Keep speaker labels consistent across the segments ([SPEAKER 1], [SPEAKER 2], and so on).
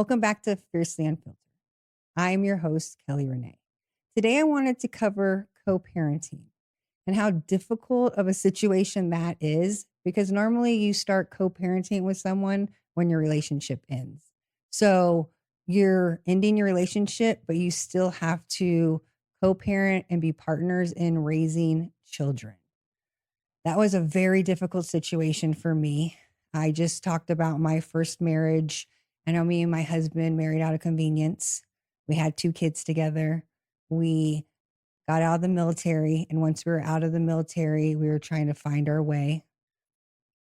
[SPEAKER 1] Welcome back to Fiercely Unfiltered. I'm your host, Kelly Renee. Today, I wanted to cover co parenting and how difficult of a situation that is because normally you start co parenting with someone when your relationship ends. So you're ending your relationship, but you still have to co parent and be partners in raising children. That was a very difficult situation for me. I just talked about my first marriage. I know me and my husband married out of convenience. We had 2 kids together. We got out of the military. And once we were out of the military, we were trying to find our way.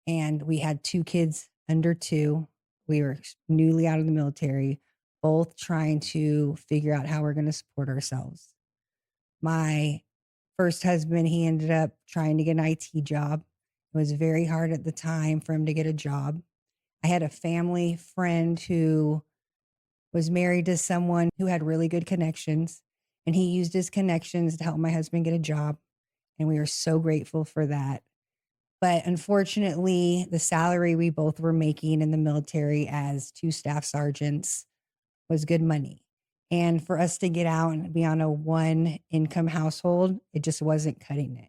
[SPEAKER 1] And we had 2 kids under 2. We were newly out of the military, both trying to figure out how we're going to support ourselves. My first husband, he ended up trying to get an IT job. It was very hard at the time for him to get a job. I had a family friend who was married to someone who had really good connections, and he used his connections to help my husband get a job. And we were so grateful for that. But unfortunately, the salary we both were making in the military as 2 staff sergeants was good money. And for us to get out and be on a 1 income household, it just wasn't cutting it.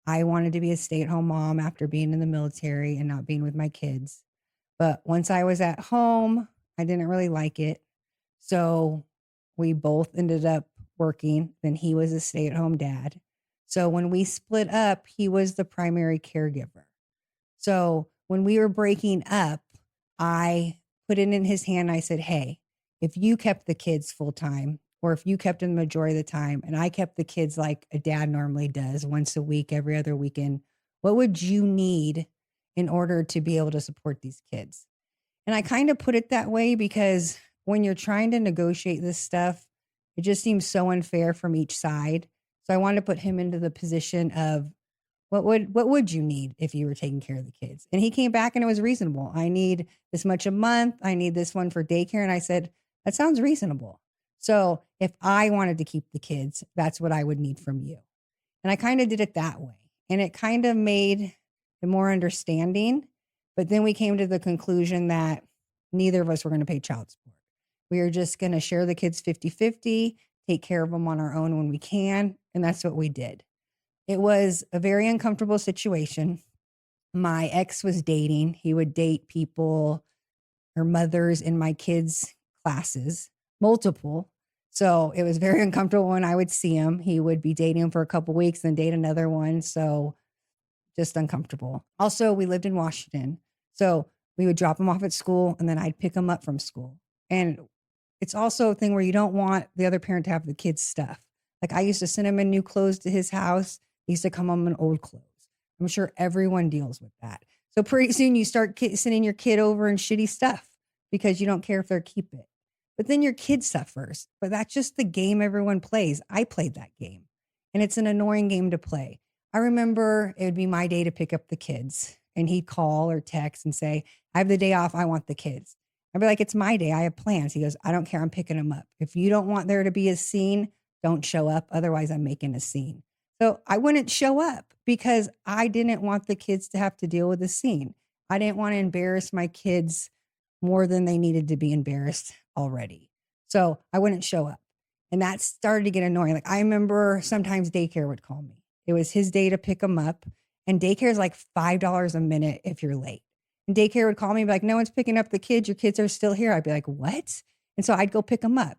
[SPEAKER 1] I wanted to be a stay-at-home mom after being in the military and not being with my kids. But once I was at home, I didn't really like it. So we both ended up working. Then he was a stay-at-home dad. So when we split up, he was the primary caregiver. So when we were breaking up, I put it in his hand. I said, hey, if you kept the kids full time, or if you kept them the majority of the time, and I kept the kids like a dad normally does, once a week, every other weekend, what would you need in order to be able to support these kids? And I kind of put it that way because when you're trying to negotiate this stuff, it just seems so unfair from each side. So I wanted to put him into the position of what would you need if you were taking care of the kids? And he came back and it was reasonable. I need this much a month. I need this one for daycare. And I said, that sounds reasonable. So if I wanted to keep the kids, that's what I would need from you. And I kind of did it that way. And it kind of made it more understanding. But then we came to the conclusion that neither of us were going to pay child support. We were just going to share the kids 50-50, take care of them on our own when we can. And that's what we did. It was a very uncomfortable situation. My ex was dating. He would date people or mothers in my kids' classes, multiple. So it was very uncomfortable when I would see him. He would be dating him for a couple weeks, then date another one. So just uncomfortable. Also, we lived in Washington. So we would drop him off at school and then I'd pick him up from school. And it's also a thing where you don't want the other parent to have the kids' stuff. Like I used to send him in new clothes to his house. He used to come home in old clothes. I'm sure everyone deals with that. So pretty soon you start sending your kid over in shitty stuff because you don't care if they'll keep it. But then your kid suffers. But that's just the game everyone plays. I played that game. And it's an annoying game to play. I remember it would be my day to pick up the kids. And he'd call or text and say, I have the day off. I want the kids. I'd be like, it's my day. I have plans. He goes, I don't care. I'm picking them up. If you don't want there to be a scene, don't show up. Otherwise, I'm making a scene. So I wouldn't show up because I didn't want the kids to have to deal with the scene. I didn't want to embarrass my kids more than they needed to be embarrassed already. So I wouldn't show up. And that started to get annoying. Like I remember sometimes daycare would call me. It was his day to pick them up. And daycare is like $5 a minute if you're late. And daycare would call me and be like, no one's picking up the kids. Your kids are still here. I'd be like, what? And so I'd go pick them up.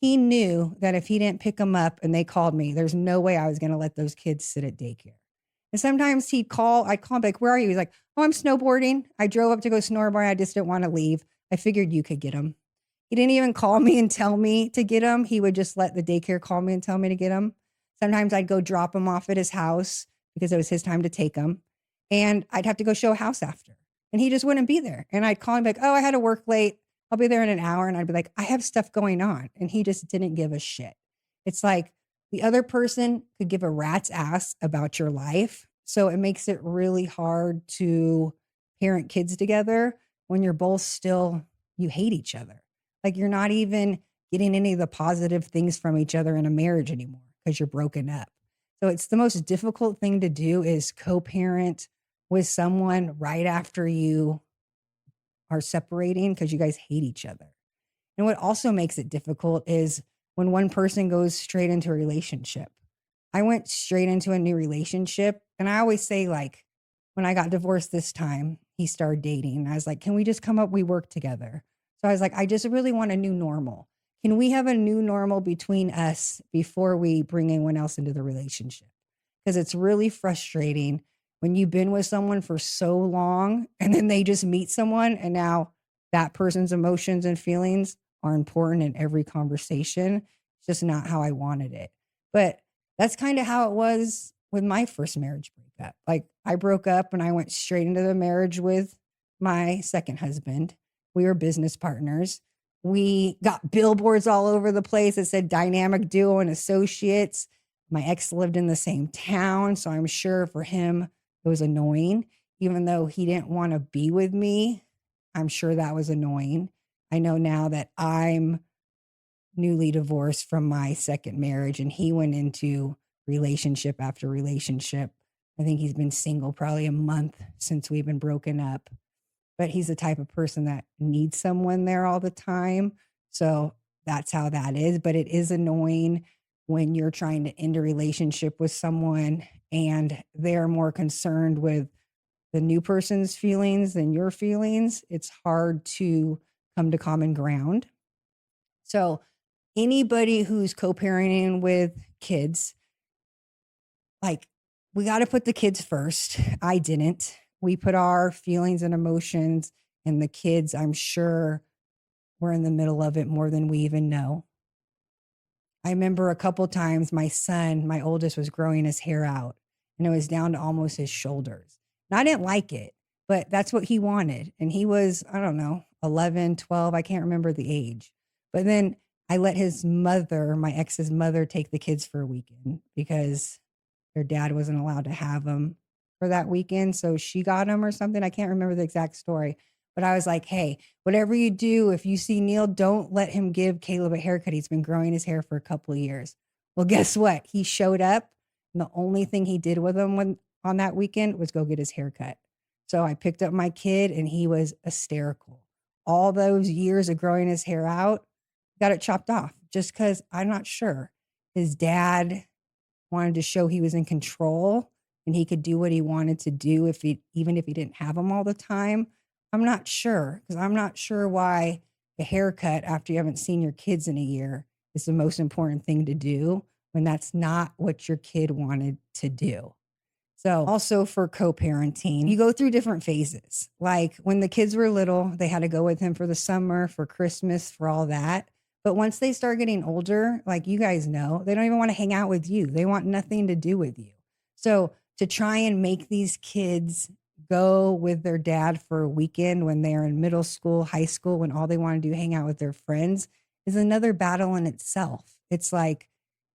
[SPEAKER 1] He knew that if he didn't pick them up and they called me, there's no way I was going to let those kids sit at daycare. And sometimes I'd call him like, where are you? He's like, oh, I'm snowboarding. I drove up to go snowboard. I just didn't want to leave. I figured you could get them. He didn't even call me and tell me to get them. He would just let the daycare call me and tell me to get them. Sometimes I'd go drop him off at his house because it was his time to take him. And I'd have to go show a house after. And he just wouldn't be there. And I'd call him like, oh, I had to work late. I'll be there in an hour. And I'd be like, I have stuff going on. And he just didn't give a shit. It's like the other person could give a rat's ass about your life. So it makes it really hard to parent kids together when you're both still, you hate each other. Like you're not even getting any of the positive things from each other in a marriage anymore because you're broken up. So it's the most difficult thing to do is co-parent with someone right after you are separating because you guys hate each other. And what also makes it difficult is when one person goes straight into a relationship. I went straight into a new relationship. And I always say, like, when I got divorced this time, he started dating. And I was like, can we just come up? We work together. So I was like, I just really want a new normal. Can we have a new normal between us before we bring anyone else into the relationship? Because it's really frustrating when you've been with someone for so long and then they just meet someone and now that person's emotions and feelings are important in every conversation. It's just not how I wanted it. But that's kind of how it was with my first marriage breakup. Like, I broke up and I went straight into the marriage with my second husband. We were business partners. We got billboards all over the place that said dynamic duo and associates. My ex lived in the same town. So I'm sure for him, it was annoying. Even though he didn't want to be with me, I'm sure that was annoying. I know now that I'm newly divorced from my second marriage and he went into relationship after relationship. I think he's been single probably a month since we've been broken up, but he's the type of person that needs someone there all the time. So that's how that is. But it is annoying when you're trying to end a relationship with someone and they're more concerned with the new person's feelings than your feelings. It's hard to come to common ground. So anybody who's co-parenting with kids, like, we got to put the kids first. I didn't. We put our feelings and emotions, and the kids, I'm sure, were in the middle of it more than we even know. I remember a couple times my son, my oldest, was growing his hair out and it was down to almost his shoulders. And I didn't like it, but that's what he wanted. And he was, I don't know, 11, 12. I can't remember the age. But then I let his mother, my ex's mother, take the kids for a weekend because their dad wasn't allowed to have them for that weekend. So she got him or something. I can't remember the exact story. But I was like, hey, whatever you do, if you see Neil, don't let him give Caleb a haircut. He's been growing his hair for a couple of years. Well, guess what? He showed up, and the only thing he did with him on that weekend was go get his haircut. So I picked up my kid, and he was hysterical. All those years of growing his hair out, got it chopped off just because I'm not sure. His dad wanted to show he was in control and he could do what he wanted to do even if he didn't have them all the time. I'm not sure, because I'm not sure why the haircut after you haven't seen your kids in a year is the most important thing to do when that's not what your kid wanted to do. So also for co-parenting, you go through different phases. Like when the kids were little, they had to go with him for the summer, for Christmas, for all that. But once they start getting older, like you guys know, they don't even want to hang out with you. They want nothing to do with you. So to try and make these kids go with their dad for a weekend when they're in middle school, high school, when all they want to do hang out with their friends is another battle in itself. It's like,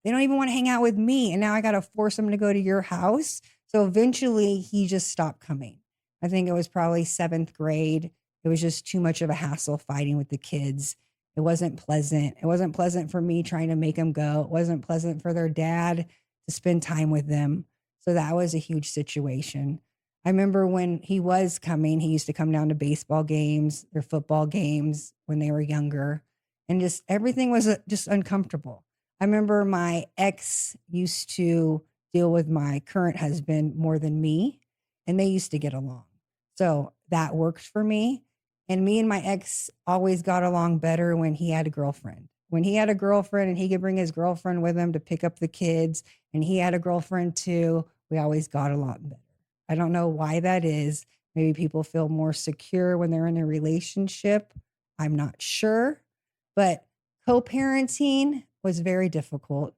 [SPEAKER 1] they don't even want to hang out with me. And now I got to force them to go to your house. So eventually he just stopped coming. I think it was probably 7th grade. It was just too much of a hassle fighting with the kids. It wasn't pleasant. It wasn't pleasant for me trying to make them go. It wasn't pleasant for their dad to spend time with them. So that was a huge situation. I remember when he was coming, he used to come down to baseball games or football games when they were younger. And just everything was just uncomfortable. I remember my ex used to deal with my current husband more than me, and they used to get along. So that worked for me. And me and my ex always got along better when he had a girlfriend. When he had a girlfriend and he could bring his girlfriend with him to pick up the kids, and he had a girlfriend too, we always got along better. I don't know why that is. Maybe people feel more secure when they're in a relationship. I'm not sure. But co-parenting was very difficult.